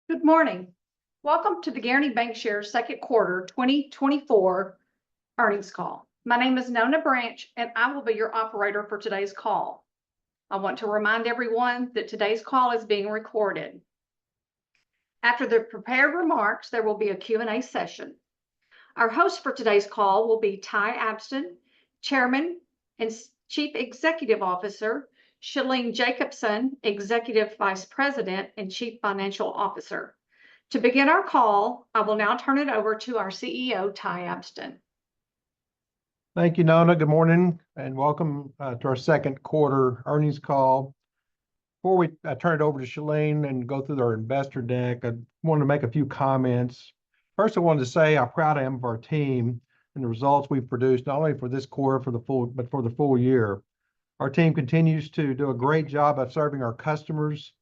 Good morning. Welcome to the Guaranty Bancshares second quarter 2024 earnings call. My name is Nona Branch, and I will be your operator for today's call. I want to remind everyone that today's call is being recorded. After the prepared remarks, there will be a Q&A session. Our host for today's call will be Ty Abston, Chairman and Chief Executive Officer, Shalene Jacobson, Executive Vice President and Chief Financial Officer. To begin our call, I will now turn it over to our CEO, Ty Abston. Thank you, Nona. Good morning and welcome to our second quarter earnings call. Before we turn it over to Shalene and go through our investor deck, I wanted to make a few comments. First, I wanted to say how proud I am of our team and the results we've produced, not only for this quarter, but for the full year. Our team continues to do a great job of serving our customers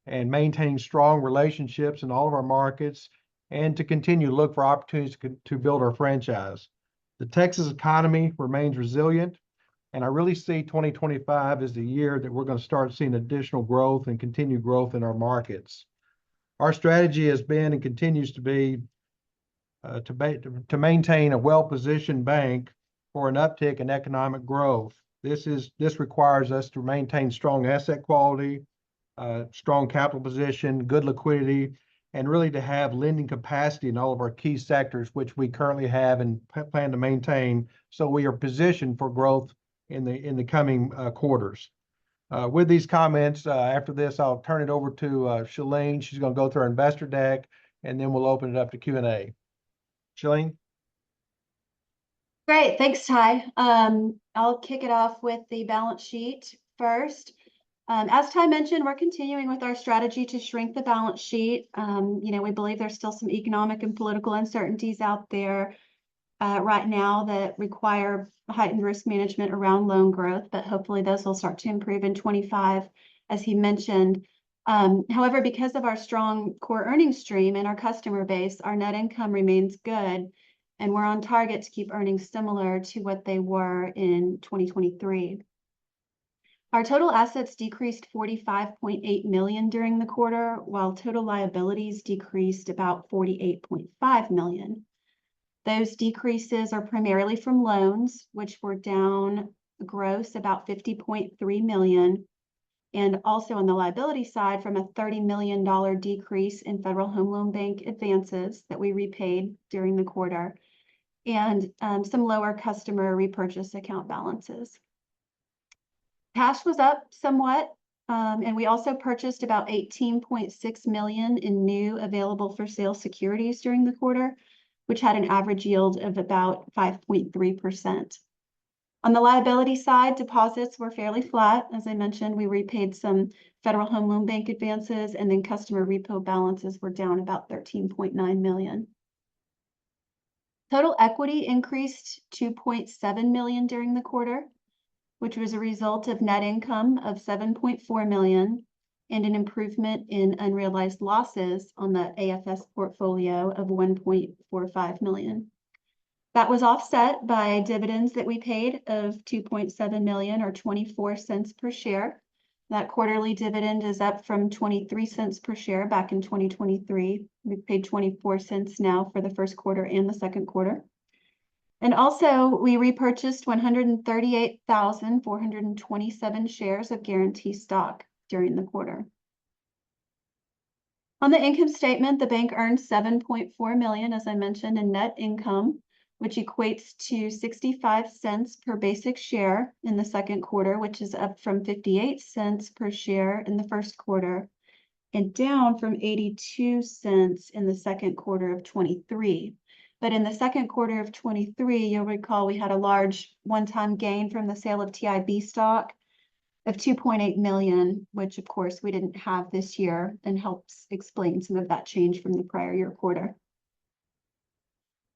and maintaining strong relationships in all of our markets, and to continue to look for opportunities to build our franchise. The Texas economy remains resilient, and I really see 2025 as the year that we're going to start seeing additional growth and continued growth in our markets. Our strategy has been and continues to be to maintain a well-positioned bank for an uptick in economic growth. This requires us to maintain strong asset quality, strong capital position, good liquidity, and really to have lending capacity in all of our key sectors, which we currently have and plan to maintain, so we are positioned for growth in the coming quarters. With these comments, after this, I'll turn it over to Shalene. She's going to go through our investor deck, and then we'll open it up to Q&A. Shalene? Great, thanks, Ty. I'll kick it off with the balance sheet first. As Ty mentioned, we're continuing with our strategy to shrink the balance sheet. We believe there's still some economic and political uncertainties out there right now that require heightened risk management around loan growth, but hopefully those will start to improve in 25, as he mentioned. However, because of our strong core earnings stream and our customer base, our net income remains good, and we're on target to keep earnings similar to what they were in 2023. Our total assets decreased $45.8 million during the quarter, while total liabilities decreased about $48.5 million. Those decreases are primarily from loans, which were down gross about $50.3 million, and also on the liability side from a $30 million decrease in Federal Home Loan Bank advances that we repaid during the quarter, and some lower customer repurchase account balances. Cash was up somewhat, and we also purchased about $18.6 million in new available for sale securities during the quarter, which had an average yield of about 5.3%. On the liability side, deposits were fairly flat. As I mentioned, we repaid some Federal Home Loan Bank advances, and then customer repo balances were down about $13.9 million. Total equity increased $2.7 million during the quarter, which was a result of net income of $7.4 million and an improvement in unrealized losses on the AFS portfolio of $1.45 million. That was offset by dividends that we paid of $2.7 million or 24 cents per share. That quarterly dividend is up from 23 cents per share back in 2023. We've paid 24 cents now for the first quarter and the second quarter. And also, we repurchased 138,427 shares of Guaranty stock during the quarter. On the income statement, the bank earned $7.4 million, as I mentioned, in net income, which equates to 65 cents per basic share in the second quarter, which is up from 58 cents per share in the first quarter, and down from 82 cents in the second quarter of 23. But in the second quarter of 23, you'll recall we had a large one-time gain from the sale of TIB stock of $2.8 million, which of course we didn't have this year, and helps explain some of that change from the prior year quarter.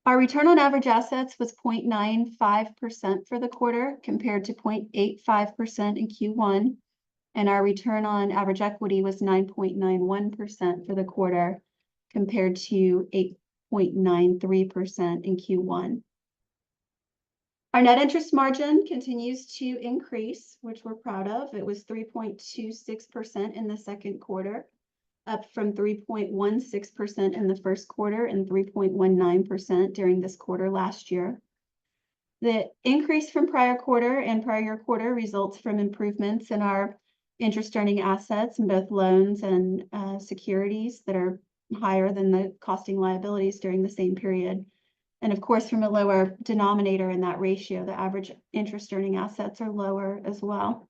Our return on average assets was 0.95% for the quarter, compared to 0.85% in Q1, and our return on average equity was 9.91% for the quarter, compared to 8.93% in Q1. Our net interest margin continues to increase, which we're proud of. It was 3.26% in the second quarter, up from 3.16% in the first quarter and 3.19% during this quarter last year. The increase from prior quarter and prior year quarter results from improvements in our interest earning assets in both loans and securities that are higher than the costing liabilities during the same period. And of course, from a lower denominator in that ratio, the average interest earning assets are lower as well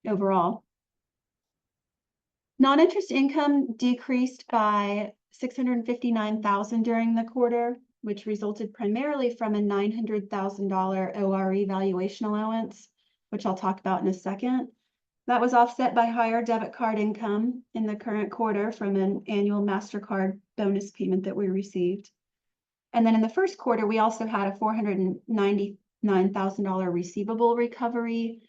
overall. Non-interest income decreased by $659,000 during the quarter, which resulted primarily from a $900,000 ORE valuation allowance, which I'll talk about in a second. That was offset by higher debit card income in the current quarter from an annual MasterCard bonus payment that we received. And then in the first quarter, we also had a $499,000 receivable recovery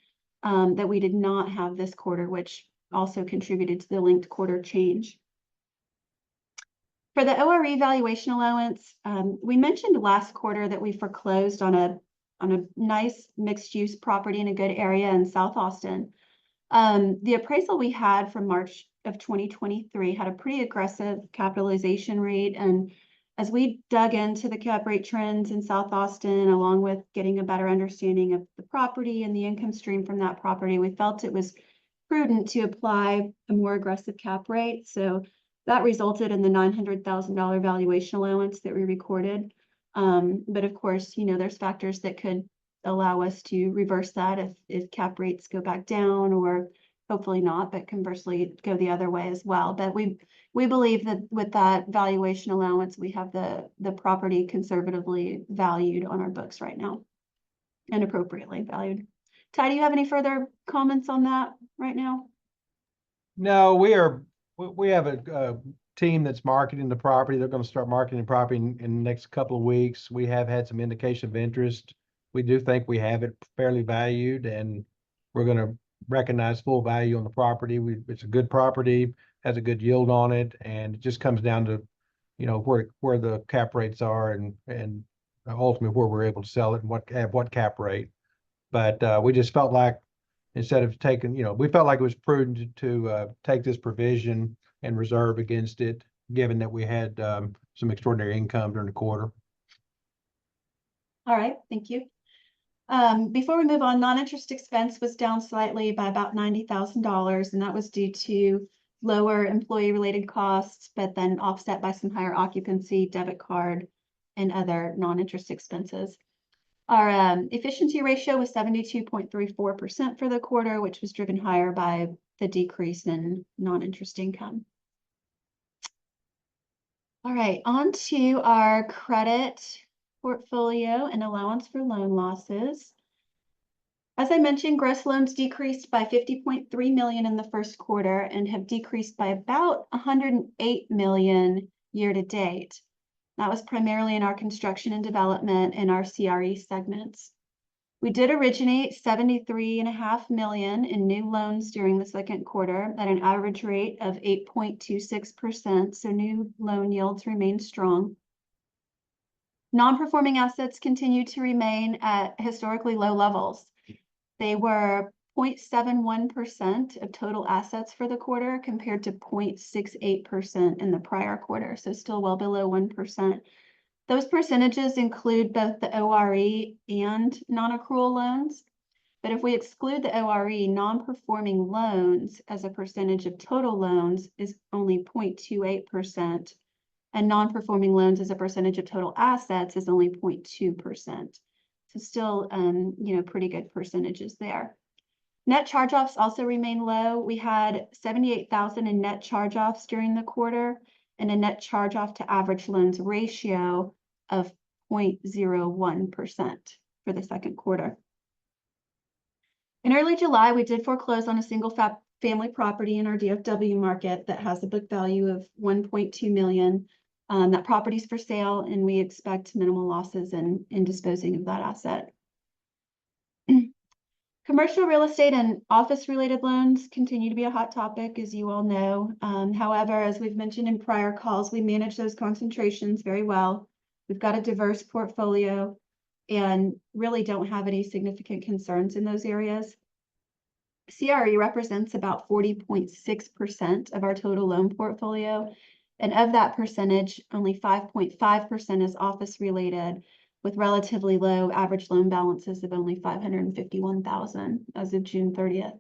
that we did not have this quarter, which also contributed to the linked quarter change. For the ORE valuation allowance, we mentioned last quarter that we foreclosed on a nice mixed-use property in a good area in South Austin. The appraisal we had from March of 2023 had a pretty aggressive capitalization rate, and as we dug into the cap rate trends in South Austin, along with getting a better understanding of the property and the income stream from that property, we felt it was prudent to apply a more aggressive cap rate. So that resulted in the $900,000 valuation allowance that we recorded. But of course, there's factors that could allow us to reverse that if cap rates go back down, or hopefully not, but conversely go the other way as well. But we believe that with that valuation allowance, we have the property conservatively valued on our books right now and appropriately valued. Ty, do you have any further comments on that right now? No, we have a team that's marketing the property. They're going to start marketing the property in the next couple of weeks. We have had some indication of interest. We do think we have it fairly valued, and we're going to recognize full value on the property. It's a good property, has a good yield on it, and it just comes down to, where the cap rates are and ultimately where we're able to sell it and what cap rate. But we just felt like instead of taking, we felt like it was prudent to take this provision and reserve against it, given that we had some extraordinary income during the quarter. All right, thank you. Before we move on, non-interest expense was down slightly by about $90,000, and that was due to lower employee-related costs, but then offset by some higher occupancy, debit card, and other non-interest expenses. Our efficiency ratio was 72.34% for the quarter, which was driven higher by the decrease in non-interest income. All right, on to our credit portfolio and allowance for loan losses. As I mentioned, gross loans decreased by $50.3 million in the first quarter and have decreased by about $108 million year to date. That was primarily in our construction and development and our CRE segments. We did originate $73.5 million in new loans during the second quarter at an average rate of 8.26%, so new loan yields remain strong. Non-performing assets continue to remain at historically low levels. They were 0.71% of total assets for the quarter compared to 0.68% in the prior quarter, so still well below 1%. Those percentages include both the ORE and non-accrual loans. But if we exclude the ORE, non-performing loans as a percentage of total loans is only 0.28%. And non-performing loans as a percentage of total assets is only 0.2%. So still, pretty good percentages there. Net charge-offs also remain low. We had $78,000 in net charge-offs during the quarter and a net charge-off to average loans ratio of 0.01% for the second quarter. In early July, we did foreclose on a single family property in our DFW market that has a book value of $1.2 million. That property's for sale, and we expect minimal losses in disposing of that asset. Commercial real estate and office-related loans continue to be a hot topic, as you all know. However, as we've mentioned in prior calls, we manage those concentrations very well. We've got a diverse portfolio and really don't have any significant concerns in those areas. CRE represents about 40.6% of our total loan portfolio. And of that percentage, only 5.5% is office related, with relatively low average loan balances of only $551,000 as of June 30th.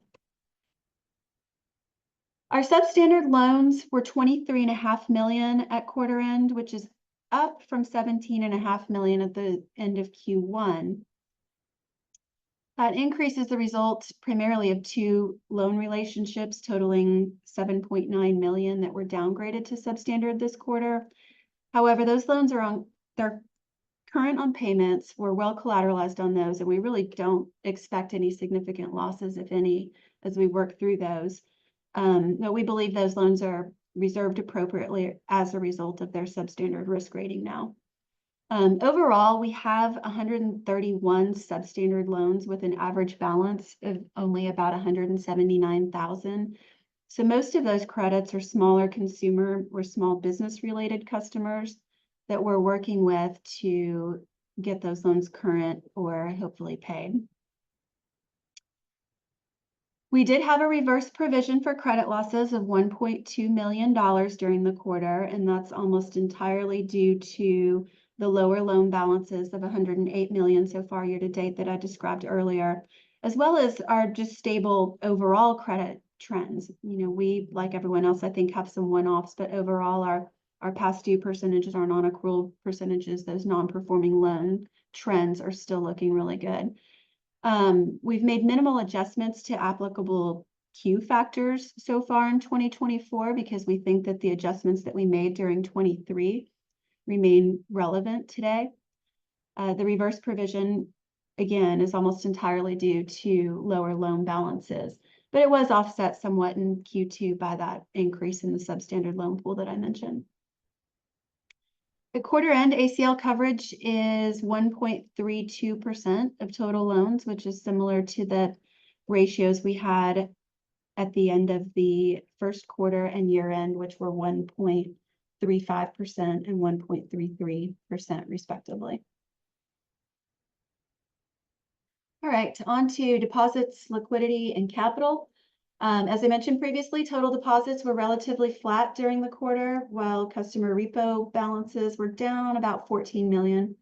Our substandard loans were $23.5 million at quarter end, which is up from $17.5 million at the end of Q1. That increase is the result primarily of two loan relationships totaling $7.9 million that were downgraded to substandard this quarter. However, those loans they're current on payments. We're well collateralized on those, and we really don't expect any significant losses, if any, as we work through those. But we believe those loans are reserved appropriately as a result of their substandard risk rating now. Overall, we have 131 substandard loans with an average balance of only about $179,000. So most of those credits are smaller consumer or small business related customers that we're working with to get those loans current or hopefully paid. We did have a reverse provision for credit losses of $1.2 million during the quarter, and that's almost entirely due to the lower loan balances of $108 million so far year to date that I described earlier, as well as our just stable overall credit trends. You know, we, like everyone else, I think, have some one-offs, but overall our past due percentages, our non-accrual percentages, those non-performing loan trends are still looking really good. We've made minimal adjustments to applicable Q factors so far in 2024 because we think that the adjustments that we made during 23 remain relevant today. The reverse provision, again, is almost entirely due to lower loan balances, but it was offset somewhat in Q2 by that increase in the substandard loan pool that I mentioned. At quarter end, ACL coverage is 1.32% of total loans, which is similar to the ratios we had at the end of the first quarter and year end, which were 1.35% and 1.33% respectively. All right, on to deposits, liquidity, and capital. As I mentioned previously, total deposits were relatively flat during the quarter, while customer repo balances were down about $14 million.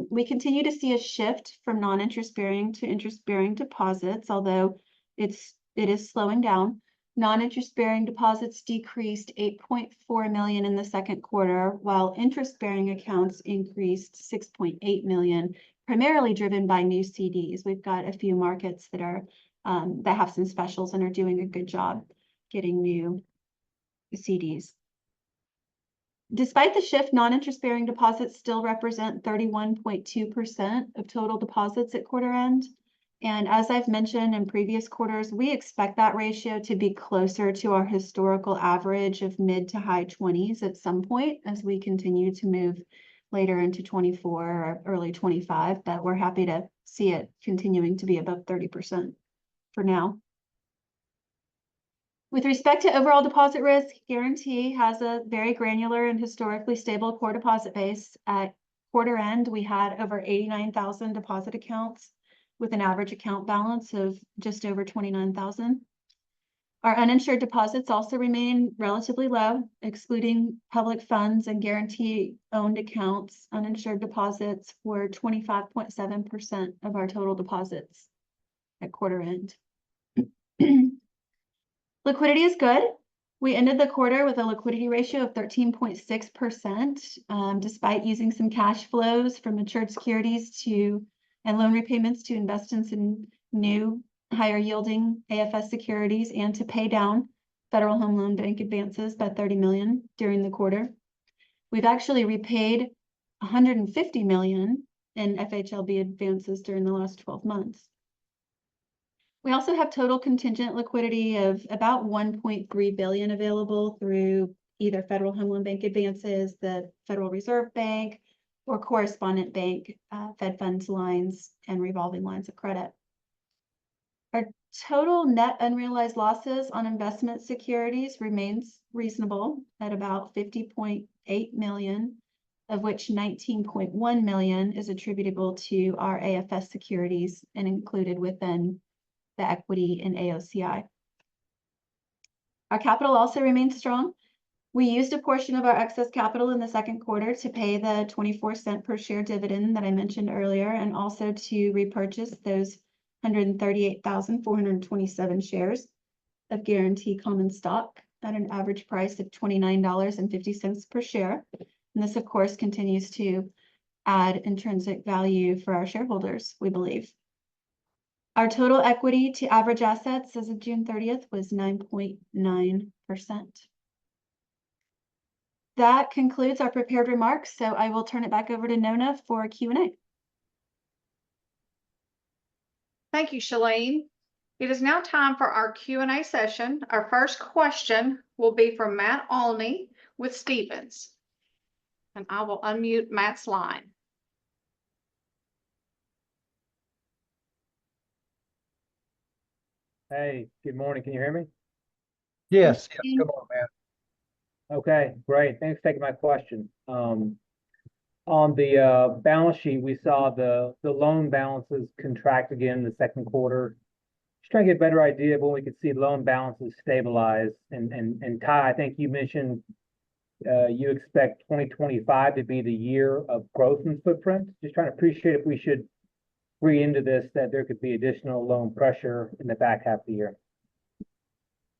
We continue to see a shift from non-interest bearing to interest bearing deposits, although it is slowing down. Non-interest bearing deposits decreased $8.4 million in the second quarter, while interest bearing accounts increased $6.8 million, primarily driven by new CDs. We've got a few markets that are that have some specials and are doing a good job getting new CDs. Despite the shift, non-interest bearing deposits still represent 31.2% of total deposits at quarter end. And as I've mentioned in previous quarters, we expect that ratio to be closer to our historical average of mid to high 20s at some point as we continue to move later into 24 or early 25, but we're happy to see it continuing to be above 30% for now. With respect to overall deposit risk, Guaranty has a very granular and historically stable core deposit base. At quarter end, we had over 89,000 deposit accounts with an average account balance of just over 29,000. Our uninsured deposits also remain relatively low, excluding public funds and Guaranty owned accounts. Uninsured deposits were 25.7% of our total deposits at quarter end. Liquidity is good. We ended the quarter with a liquidity ratio of 13.6%, despite using some cash flows from matured securities and loan repayments to invest in some new higher yielding AFS securities and to pay down Federal Home Loan Bank advances by $30 million during the quarter. We've actually repaid $150 million in FHLB advances during the last 12 months. We also have total contingent liquidity of about $1.3 billion available through either Federal Home Loan Bank advances, the Federal Reserve Bank, or correspondent bank Fed funds lines and revolving lines of credit. Our total net unrealized losses on investment securities remains reasonable at about $50.8 million, of which $19.1 million is attributable to our AFS securities and included within the equity in AOCI. Our capital also remains strong. We used a portion of our excess capital in the second quarter to pay the 24-cent per share dividend that I mentioned earlier, and also to repurchase those 138,427 shares of Guaranty common stock at an average price of $29.50 per share. And this, of course, continues to add intrinsic value for our shareholders, we believe. Our total equity to average assets as of June 30th was 9.9%. That concludes our prepared remarks, so I will turn it back over to Nona for Q&A. Thank you, Shalene. It is now time for our Q&A session. Our first question will be from Matt Olney with Stephens. And I will unmute Matt's line. Hey, good morning. Can you hear me? Yes, yeah, come on, man. Okay, great. Thanks for taking my question. On the balance sheet, we saw the loan balances contract again in the second quarter. Just trying to get a better idea of when we could see loan balances stabilize. And Ty, I think you mentioned you expect 2025 to be the year of growth in footprint. Just trying to appreciate if we should read into this that there could be additional loan pressure in the back half of the year.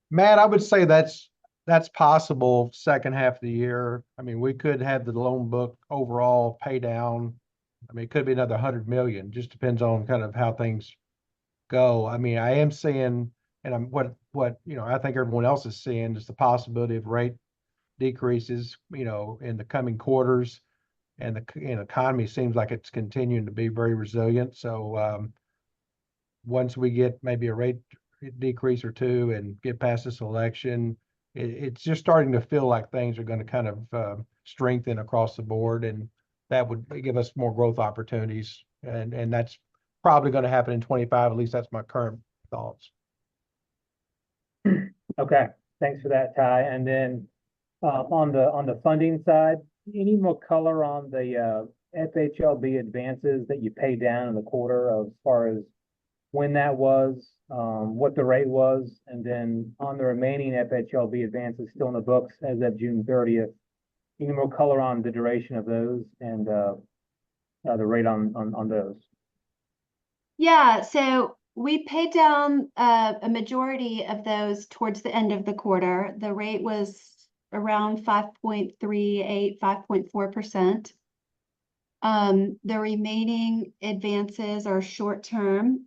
Matt, I would say that's possible second half of the year. I mean, we could have the loan book overall pay down. I mean, it could be another 100 million, just depends on kind of how things go. I mean, I am seeing, and I'm what I think everyone else is seeing is the possibility of rate decreases, in the coming quarters. And the economy seems like it's continuing to be very resilient. So once we get maybe a rate decrease or two and get past this election, it's just starting to feel like things are going to kind of strengthen across the board, and that would give us more growth opportunities. And that's probably going to happen in 25. At least that's my current thoughts. Okay, thanks for that, Ty. And then on the funding side, any more color on the FHLB advances that you paid down in the quarter as far as when that was, what the rate was, and then on the remaining FHLB advances still in the books as of June 30th, any more color on the duration of those and the rate on those? Yeah, so we paid down a majority of those towards the end of the quarter. The rate was around 5.38, 5.4%. The remaining advances are short term,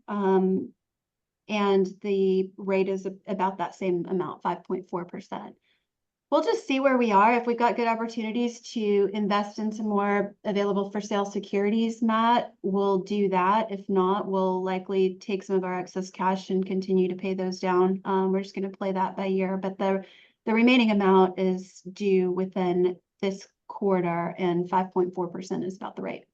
and the rate is about that same amount, 5.4%. We'll just see where we are. If we've got good opportunities to invest in some more available for sale securities, Matt, we'll do that. If not, we'll likely take some of our excess cash and continue to pay those down. We're just going to play that by year, but the remaining amount is due within this quarter, and 5.4% is about the rate.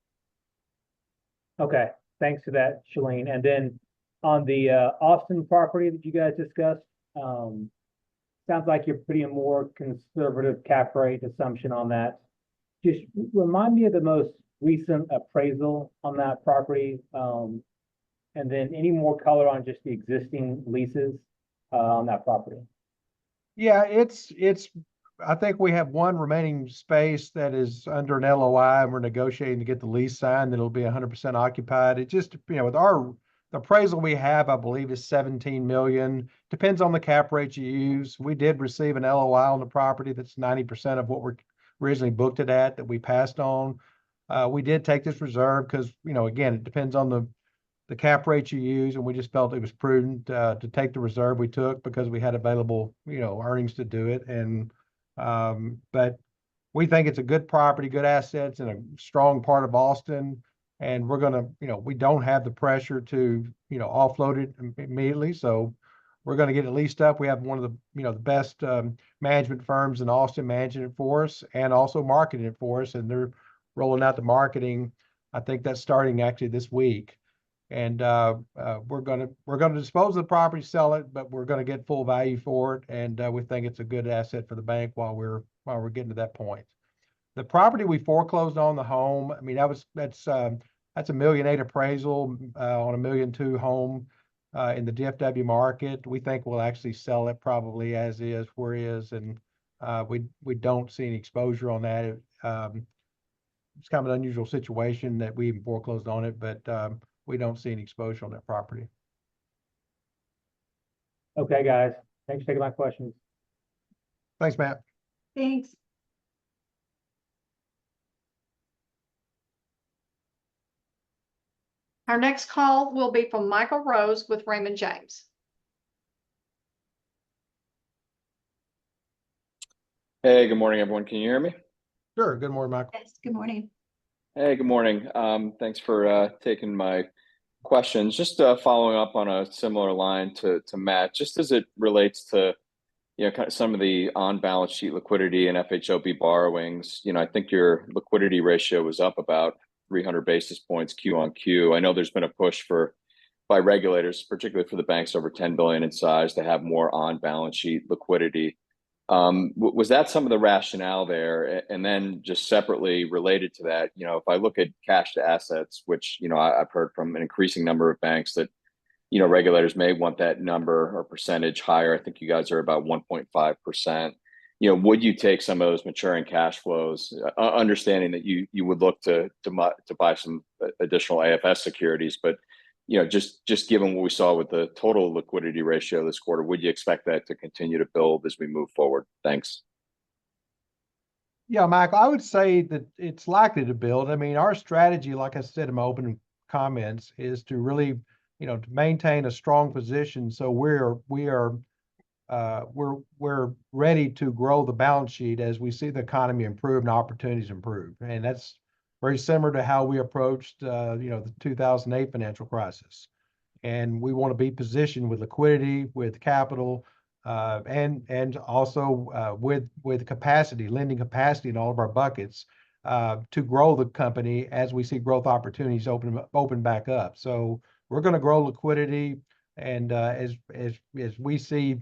Okay, thanks for that, Shalene. And then on the Austin property that you guys discussed, sounds like you're putting a more conservative cap rate assumption on that. Just remind me of the most recent appraisal on that property, and then any more color on just the existing leases on that property. Yeah, I think we have one remaining space that is under an LOI, and we're negotiating to get the lease signed. It'll be 100% occupied. It just, with the appraisal we have, I believe is 17 million. Depends on the cap rate you use. We did receive an LOI on the property that's 90% of what we're originally booked it at, that we passed on. We did take this reserve because, again, it depends on the cap rate you use, and we just felt it was prudent to take the reserve we took because we had available, earnings to do it. And but we think it's a good property, good assets, and a strong part of Austin. And we're gonna, we don't have the pressure to, offload it immediately. So we're gonna get it leased up. We have one of the, the best management firms in Austin managing it for us and also marketing it for us. And they're rolling out the marketing. I think that's starting actually this week. And we're gonna dispose of the property, sell it, but we're gonna get full value for it. And we think it's a good asset for the bank while we're getting to that point. The property we foreclosed on, the home, I mean, that's $1.8 million appraisal on $1.2 million home. in the DFW market. We think we'll actually sell it probably as is, where it is, and we don't see any exposure on that. It's kind of an unusual situation that we even foreclosed on it, but we don't see any exposure on that property. Okay, guys, thanks for taking my questions. Thanks, Matt. Thanks. Our next call will be from Michael Rose with Raymond James. Hey, good morning, everyone. Can you hear me? Sure. Good morning, Michael. Yes, good morning. Hey, good morning. Thanks for taking my questions. Just following up on a similar line to Matt, just as it relates to, kind of some of the on-balance sheet liquidity and FHLB borrowings. I think your liquidity ratio was up about 300 basis points Q on Q. I know there's been a push by regulators, particularly for the banks over 10 billion in size, to have more on-balance sheet liquidity. Was that some of the rationale there? And then just separately related to that, if I look at cash to assets, which, I've heard from an increasing number of banks that, regulators may want that number or percentage higher. I think you guys are about 1.5%. Would you take some of those maturing cash flows, understanding that you would look to buy some additional AFS securities, but just given what we saw with the total liquidity ratio this quarter, would you expect that to continue to build as we move forward? Thanks. Yeah, Michael, I would say that it's likely to build. I mean, our strategy, like I said in my opening comments, is to really, to maintain a strong position. So we're ready to grow the balance sheet as we see the economy improve and opportunities improve. And that's very similar to how we approached, the 2008 financial crisis. And we want to be positioned with liquidity, with capital, and also with capacity, lending capacity in all of our buckets, to grow the company as we see growth opportunities open back up. So we're going to grow liquidity, and as we see,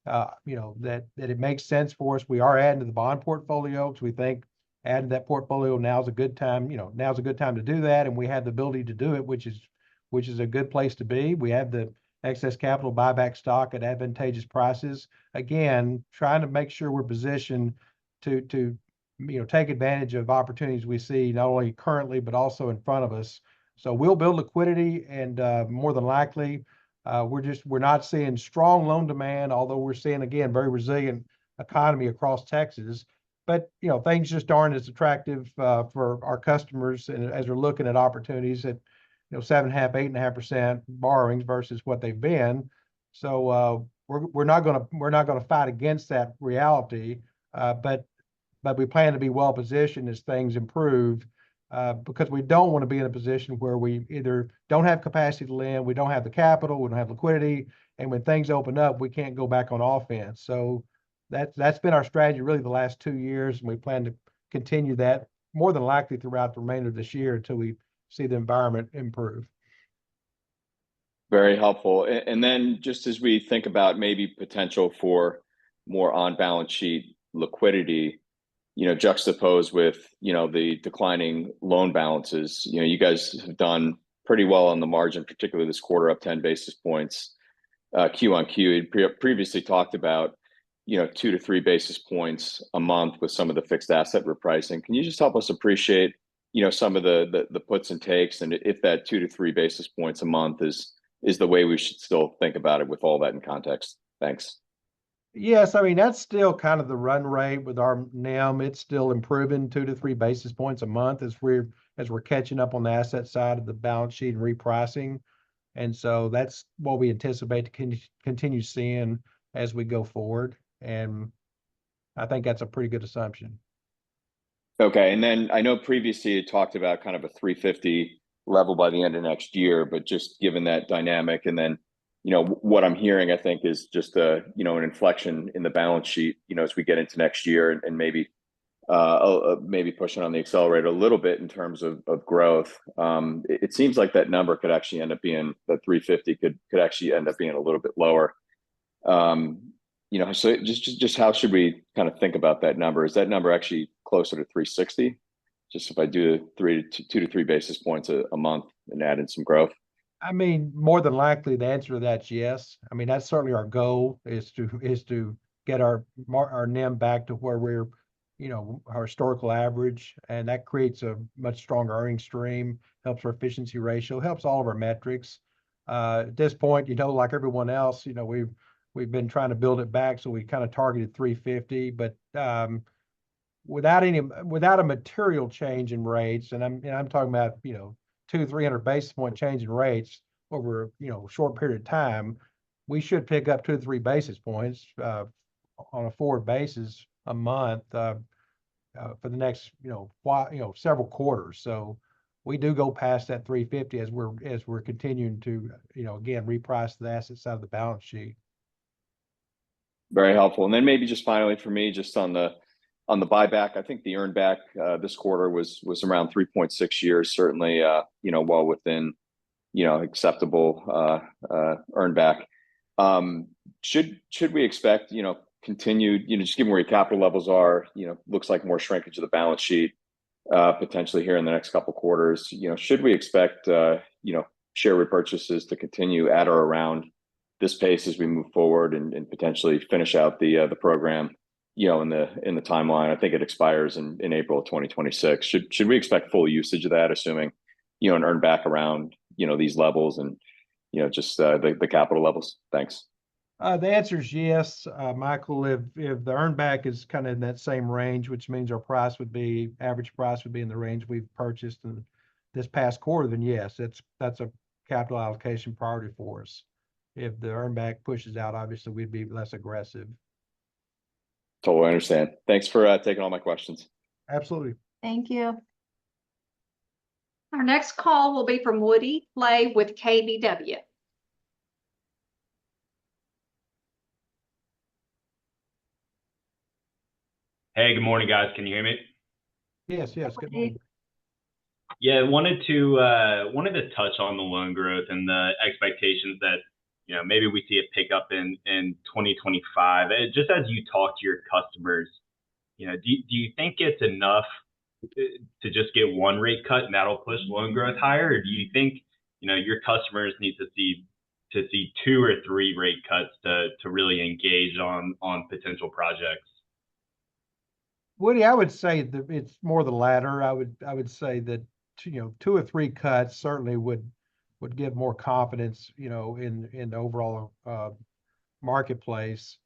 that it makes sense for us, we are adding to the bond portfolio because we think adding that portfolio now's a good time. Now's a good time to do that, and we have the ability to do it, which is a good place to be. We have the excess capital, buy back stock at advantageous prices. Again, trying to make sure we're positioned to take advantage of opportunities we see not only currently but also in front of us. So we'll build liquidity, and more than likely, we're not seeing strong loan demand, although we're seeing, again, very resilient economy across Texas. But things just aren't as attractive for our customers, and as we're looking at opportunities at 7.5%, 8.5% borrowings versus what they've been. So we're not gonna fight against that reality, but we plan to be well positioned as things improve, because we don't want to be in a position where we either don't have capacity to lend, we don't have the capital, we don't have liquidity, and when things open up, we can't go back on offense. So that's been our strategy really the last 2 years, and we plan to continue that more than likely throughout the remainder of this year until we see the environment improve. Very helpful. And then just as we think about maybe potential for more on-balance sheet liquidity, juxtaposed with, the declining loan balances, you guys have done pretty well on the margin, particularly this quarter, up 10 basis points, Q on Q. You previously talked about, 2 to 3 basis points a month with some of the fixed asset repricing. Can you just help us appreciate, some of the puts and takes, and if that 2 to 3 basis points a month is the way we should still think about it with all that in context? Thanks. Yes, I mean, that's still kind of the run rate with our NIM. It's still improving 2 to 3 basis points a month as we're catching up on the asset side of the balance sheet and repricing. And so that's what we anticipate to continue seeing as we go forward. And I think that's a pretty good assumption. Okay. And then I know previously you talked about kind of a 350 level by the end of next year, but just given that dynamic, and then what I'm hearing, I think, is just an inflection in the balance sheet, as we get into next year, and maybe pushing on the accelerator a little bit in terms of growth. It seems like that number could actually end up being, the 350 could actually end up being a little bit lower. So just how should we kind of think about that number? Is that number actually closer to 360? Just if I do 2 to 3 basis points a month and add in some growth? I mean, more than likely, the answer to that's yes. I mean, that's certainly our goal is to get our NIM back to where we're, our historical average, and that creates a much stronger earning stream, helps our efficiency ratio, helps all of our metrics. At this point, like everyone else, we've been trying to build it back, so we kind of targeted 350, but without a material change in rates, and I'm talking about 200-300 basis point change in rates over a short period of time, we should pick up 2 to 3 basis points on a forward basis a month for the next several quarters. So we do go past that 350 as we're continuing to again reprice the asset side of the balance sheet. Very helpful. And then maybe just finally for me, just on the buyback, I think the earn back this quarter was around 3.6 years, certainly well within acceptable earn back. Should we expect continued, just given where your capital levels are, looks like more shrinkage of the balance sheet potentially here in the next couple quarters, should we expect share repurchases to continue at or around this pace as we move forward and potentially finish out the program in the timeline? I think it expires in April of 2026. Should we expect full usage of that, assuming an earn back around these levels and just the capital levels? Thanks. The answer is yes, Michael. If the earn back is kind of in that same range, which means our average price would be in the range we've purchased in this past quarter, then yes, that's a capital allocation priority for us. If the earn back pushes out, obviously we'd be less aggressive. Totally understand. Thanks for taking all my questions. Absolutely. Thank you. Our next call will be from Woody Lay with KBW. Hey, good morning, guys. Can you hear me? Yes. Good morning. Yeah, wanted to touch on the loan growth and the expectations that maybe we see a pickup in 2025. Just as you talk to your customers, do you think it's enough to just get one rate cut and that'll push loan growth higher, or do you think your customers need to see 2 or 3 rate cuts to really engage on potential projects? Woody, I would say that it's more the latter. I would say that 2 or 3 cuts certainly would give more confidence, in the overall marketplace,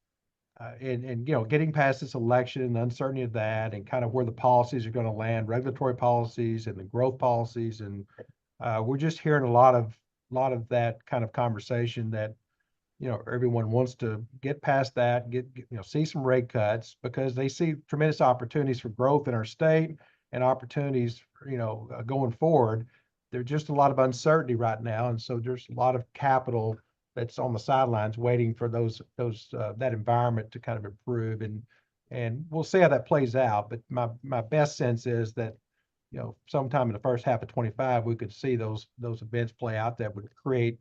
and getting past this election and the uncertainty of that, and kind of where the policies are going to land, regulatory policies and the growth policies, and we're just hearing a lot of that kind of conversation that everyone wants to get past that, see some rate cuts because they see tremendous opportunities for growth in our state and opportunities, going forward. There's just a lot of uncertainty right now, and so there's a lot of capital that's on the sidelines waiting for that environment to kind of improve, and we'll see how that plays out. But my best sense is that sometime in the first half of 25 we could see those events play out that would create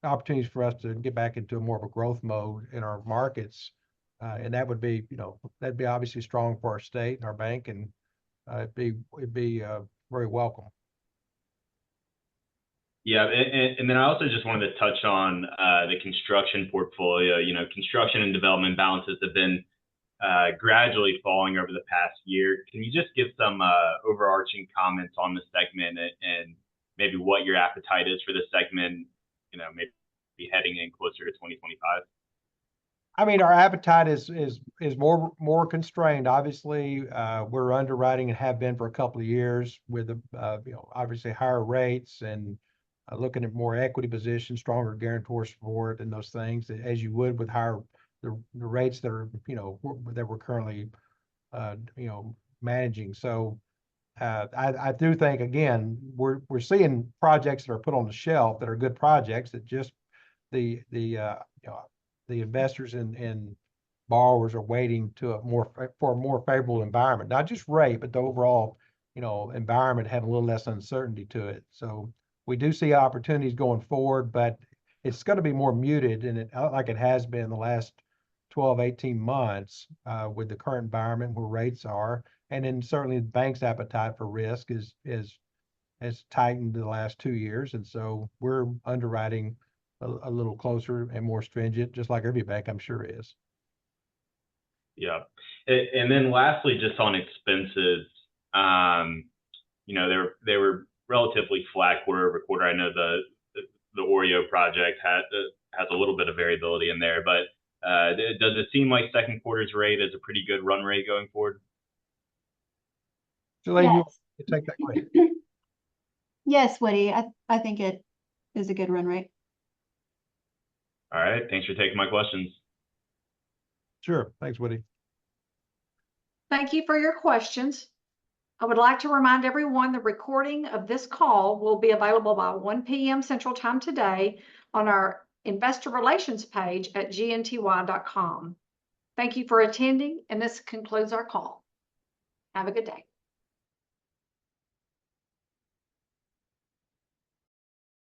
opportunities for us to get back into more of a growth mode in our markets, and that would be that'd be obviously strong for our state and our bank, and it'd be very welcome. Yeah, and then I also just wanted to touch on the construction portfolio. Construction and development balances have been gradually falling over the past year. Can you just give some overarching comments on the segment and maybe what your appetite is for this segment, maybe heading in closer to 2025? I mean, our appetite is more constrained. Obviously, we're underwriting and have been for a couple of years with obviously higher rates and looking at more equity positions, stronger guarantor support, and those things as you would with higher the rates that are that we're currently managing. So I do think again we're seeing projects that are put on the shelf that are good projects that just the investors and borrowers are waiting for a more favorable environment, not just rate, but the overall environment having a little less uncertainty to it. So we do see opportunities going forward, but it's going to be more muted, and like it has been the last 12-18 months with the current environment where rates are, and then certainly the bank's appetite for risk has has tightened the last 2 years, and so we're underwriting a little closer and more stringent, just like every bank I'm sure is. Yeah. And then lastly, just on expenses, they were relatively flat quarter over quarter. I know the Oreo project has a little bit of variability in there, but does it seem like second quarter's rate is a pretty good run rate going forward? Shalane, Yes. you take that question. Yes, Woody, I think it is a good run rate. All right. Thanks for taking my questions. Sure. Thanks, Woody. Thank you for your questions. I would like to remind everyone the recording of this call will be available by 1 p.m. Central Time today on our investor relations page at gnty.com. Thank you for attending, and this concludes our call. Have a good day.